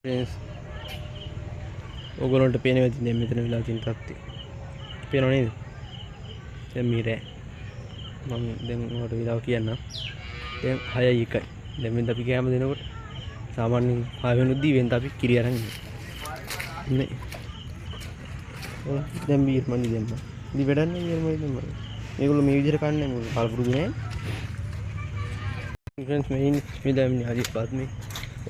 Friends ඕගොල්ලන්ට පේනවා ඉතින් දැන් මෙතන වෙලා තියෙන තත්ත්වය. පේනව නේද? දැන් මේ රෑ මම දැන් ඔයාලට වෙලාව කියන්නම්. දැන් 6:01යි. දැන් මෙන්න අපි කෑම දෙනකොට සාමාන්‍යයෙන් 6 වෙනුද්දී වෙනද අපි කිරි අරන් ඉන්නේ. නේ. ඔය දැන් බීර් මණි දැම්ම. ඉතින් වැඩක් නෑ බීර් මණි දැම්ම. මේගොල්ලෝ මේ විදිහට කන්නේ මොකද? කල්පුරුදු නෑ. फ्रेंड्स मैं ही දැන් හරි පාත්මේ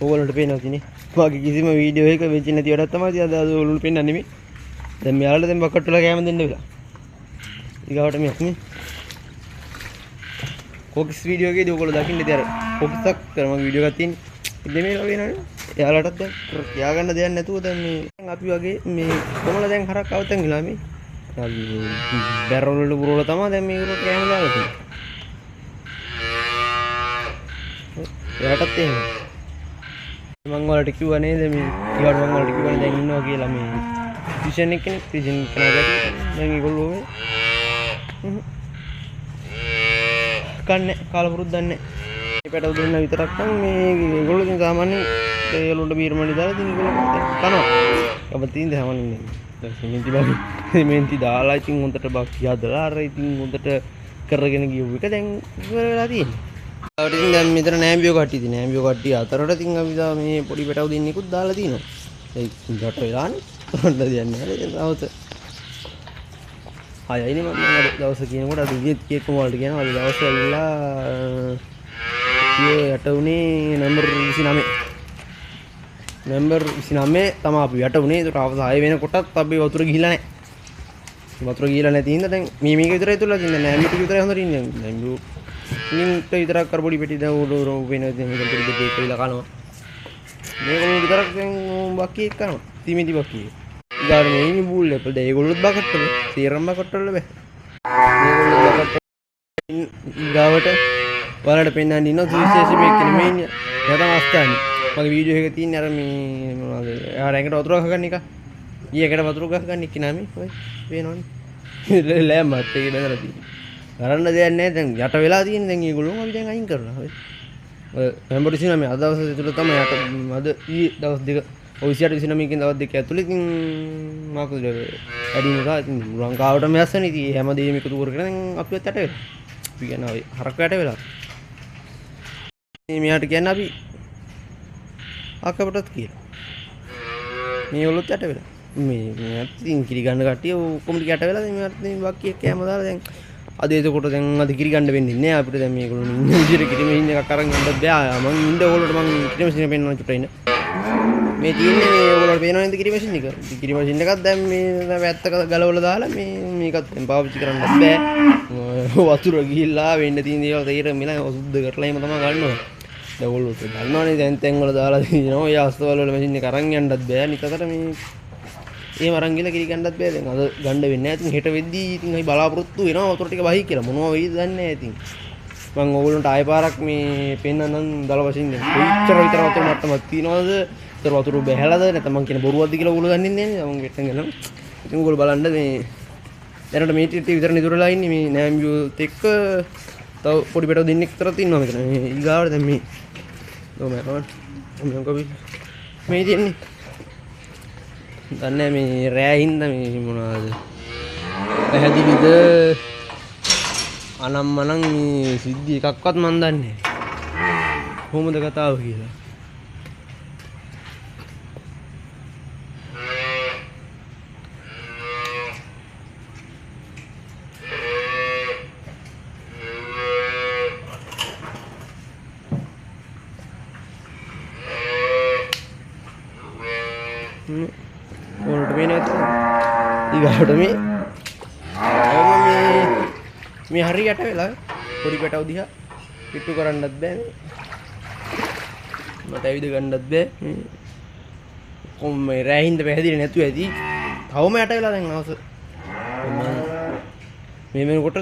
ඕගොල්ලන්ට පේනවා තියෙන්නේ. මගේ කිසිම වීඩියෝ එකක වෙච්ච නැති වැඩක් තමයි අද ඕගොල්ලන්ට පේන්නන්නේ මේ. දැන් මෙයාලට දැන් බකට් වල කෑම දෙන්න වෙලා. ඊගාවට මේ කොකිස් වීඩියෝ එකේදී ඕගොල්ලෝ දකින්න ඉතින් අර කොකිසක් කර මගේ වීඩියෝ එකක් තියෙන්නේ. ඉතින් මේක වෙනවනේ. එයාලටත් දැන් කියාගන්න දෙයක් නැතුව දැන් මේ අපි වගේ මේ කොමල දැන් හරක් අවතන් ගිලා මේ. බැරල් වල පුරවල තමයි දැන් මේකට කෑම දාලා තියෙන්නේ. එයාටත් එහෙම. මම වලට කිව්වා නේද මේ ඊවට මම වලට කිව්වනේ දැන් ඉන්නවා කියලා මේ ටියුෂන් එක කෙනෙක් ටියුෂන් කරනවා දැන් ඒගොල්ලෝ මේ කන්නේ කාලපුරුද්දක් නැහැ. මේ පැටව දෙන්න විතරක් නම් මේ ඒගොල්ලෝ ඉතින් සාමාන්‍යයෙන් ඒගොල්ලෝට බීර් මණි දාලා ඉතින් ඒගොල්ලෝ කනවා. අපතින් දැමන්නේ දැන් සිමෙන්ති බාගේ සිමෙන්ති දාලා ඉතින් හොඳට බක්කිය හදලා අර ඉතින් හොඳට කරගෙන ගියු එක දැන් ඉවර වෙලා තියෙනවා. ඉතින් දැන් මෙතන නෑම්බියෝ කට්ටිය ඉතින් නෑම්බියෝ කට්ටිය අතරට ඉතින් අපි තා මේ පොඩි පැටව දෙන්නෙකුත් දාලා තිනවා. ඒ ජට වෙලානේ. තොන්න දෙන්නේ නැහැ. දැන් දවස් 6යිනේ මම අද දවස් කියනකොට අද ඉවිත් කේක් වලට කියනවා. අද දවස් ඇවිල්ලා යට උනේ නම්බර් 29. නම්බර් 29 තමයි අපි යට උනේ. ඒකට අවස 6 වෙනකොටත් අපි වතුර ගිහිලා නැහැ. වතුර ගිහිලා නැති හින්දා දැන් මේක විතරයි තුලා තින්නේ. නෑම්බිට විතරයි හොඳට ඉන්නේ. නෑම්බියෝ නින්ට විතරක් කර පොඩි පෙටි දැන් උඩ වෙන දැන් මේක පොඩි දෙයක් කියලා කනවා. මේගොල්ලෝ විතරක් දැන් බක්කියක් කනවා. තිමිදි බක්කිය. ඊගාට මේ ඉන්නේ බූල් එක. දැන් ඒගොල්ලෝත් බකට් වල. සීරම් බකට් වල බෑ. මේගොල්ලෝ බකට් ඊගාවට වලට පෙන්නන්න ඉන්නවා සුවිශේෂී මේක නෙමෙයි ඉන්නේ. දැන් තමයි අස්තන්නේ. මගේ වීඩියෝ එකේ තියෙන්නේ අර මේ මොනවද? එයාට ඇඟට වතුර ගහගන්න එක. ඊයකට වතුර ගහගන්න එක නාමි. ඔය පේනවනේ. ලෑම්මත් ඒක බඳලා තියෙන්නේ. කරන්න දෙයක් නැහැ දැන් යට වෙලා තියෙන දැන් ඒගොල්ලෝ අපි දැන් අයින් කරනවා ඔය නම්බර් 29 මේ අද දවස් ඇතුළත තමයි යට අද ඊ දවස් දෙක ඔය 28 29 කින් දවස් දෙක ඇතුළත ඉතින් මාකද වැඩි නිසා ඉතින් ලංකාවට මෙස්සනේ ඉතින් හැමදේම එකතු කරගෙන දැන් අපිවත් යට වෙලා අපි කියන ඔය හරක් යට වෙලා මේ මෙයාට කියන්නේ අපි අකපටත් කියලා මේගොල්ලොත් යට වෙලා මේ ඉතින් කිරි ගන්න කට්ටිය ඔක්කොම යට වෙලා දැන් මෙයාට ඉතින් බක්කියක් කෑම දාලා දැන් අද එතකොට දැන් අද කිරි ගන්න වෙන්නේ නැහැ අපිට දැන් මේගොල්ලෝ ඉන්න විදිහට කිරි මෙහින් එකක් අරන් යන්නත් බෑ මං ඉන්න ඕගොල්ලෝට මං කිරි මැෂින් එක පෙන්නන්න චුට්ට ඉන්න මේ තියෙන්නේ මේ ඕගොල්ලෝට පේනවනේ කිරි මැෂින් එක කිරි මැෂින් එකක් දැන් මේ වැත්තක ගලවලා දාලා මේ මේකත් දැන් පාවිච්චි කරන්නත් බෑ වතුර ගිහිල්ලා වෙන්න තියෙන දේවල් තේරෙන්න මිලා සුද්ධ කරලා එහෙම තමයි ගන්නවා දැන් ඕගොල්ලෝ දන්නවනේ දැන් තැන් වල දාලා තියෙනවා ඔය අස්තවල වල මැෂින් එක අරන් යන්නත් බෑ නිකකට මේ එහෙම අරන් ගිහලා කිරි ගන්නත් බෑ දැන් අද ගන්න වෙන්නේ නැහැ ඉතින් හෙට වෙද්දී ඉතින් අපි බලාපොරොත්තු වෙනවා වතුර ටික බහයි කියලා මොනවා වෙයිද දන්නේ නැහැ ඉතින් මම ඕගොල්ලන්ට ආයෙ පාරක් මේ පෙන්නන්නම් දල වශයෙන් දැන් කොච්චර විතර වතුර මට්ටමක් තියනවද විතර වතුර බැහැලාද නැත්නම් මං කියන බොරුවක්ද කියලා ඕගොල්ලෝ දන්නේ නැහැ මම ගෙට්ටන් ගන්නම් ඉතින් ඕගොල්ලෝ බලන්න මේ දැනට මේ ටික විතර නිදුරලා ඉන්නේ මේ නෑම්බියෝත් එක්ක තව පොඩි පැටව දෙන්නෙක් විතරක් ඉන්නවා මෙතන මේ ඊගාවට දැන් මේ මම කොබි මේ දෙන්නේ දන්නේ මේ රෑ හින්දා මේ මොනවද පැහැදිලිද අනම්මනම් මේ සිද්ධි එකක්වත් මන් දන්නේ නැහැ කොහොමද කතාව කියලා ඕනට මේ නැත ඊගාට මේ හරියට වෙලා පොඩි පැටව දිහා පිට්ටු කරන්නත් බෑ මට ඇවිද ගන්නත් බෑ කොම් මේ රැහින්ද පැහැදිලි නැතුව ඇති තවම යට වෙලා දැන් අවස මේ වෙනකොට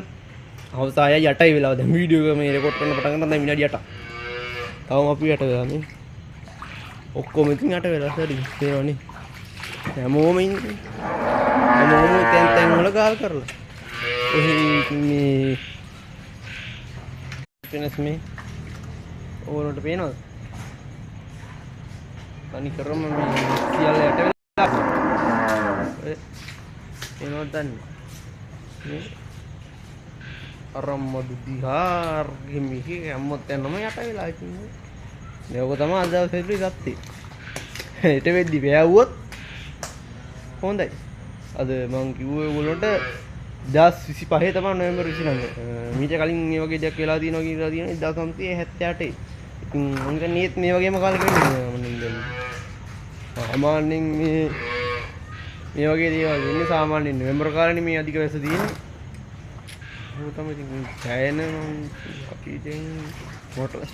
අවස 6යි 8යි වෙලා දැන් වීඩියෝ එක මේ රෙකෝඩ් කරන්න පටන් ගන්න දැන් විනාඩි 8ක් තවම අපි යට වෙලා මේ ඔක්කොම ඉතින් යට වෙලා හරි තේරෙනවනේ හැමෝම ඉන්නේ හැමෝම තැන් වල ගාල් කරලා ඔහි මේ වෙනස් මේ ඕනට පේනවද තනි කරම මේ සියල්ල යට වෙලා එනවා දන්නේ අරම්මඩු දිහා ගෙමිහි හැමොත් යනම යට වෙලා ඉන්නේ මේක තමයි අද දවසේ සත්‍ය හෙට වෙද්දි වැයුවොත් හොඳයි අද මං කිව්වේ ඔයගොල්ලන්ට 2025 තමයි නොවැම්බර් 29 මීට කලින් මේ වගේ දෙයක් වෙලා තියෙනවා කියලා තියෙනවා 1978 ඉතින් මං කියන්නේ මේ වගේම කාලෙක වෙන්නේ මම නින්දන්නේ සාමාන්‍යයෙන් මේ වගේ දේවල් වෙන්නේ සාමාන්‍යයෙන් නොවැම්බර් කාලේනේ මේ අධික වැස්ස තියෙන්නේ ඒක තමයි ඉතින් ඡායන අපි දැන් මොකටද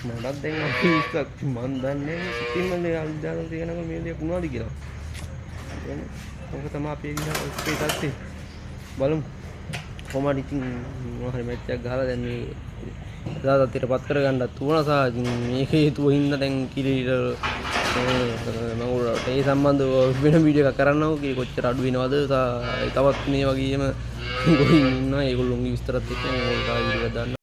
මටත් දැන් අපිස්සක් මන් දන්නේ සිතින්ම අල්දාන තියෙනකොට මේ දෙයක් වුණාද කියලා ඔක තමයි අපේ විදිහට ඒකත් බලමු කොහමද ඉතින් මොහරි මැච් එකක් ගහලා දැන් මේ දාතත්වයට පත් කරගන්නත් උන සහ ඉතින් මේක හේතුව හින්දා දැන් කිලිට මම උඩට ඒ සම්බන්ධව වෙන වීඩියෝ එකක් කරන්නව කී කොච්චර අඩු වෙනවද තවත් මේ වගේම ගොහින් ඉන්නවා ඒගොල්ලෝගේ විස්තරත් එක්ක ඕක වීඩියෝ එකක් දාන්න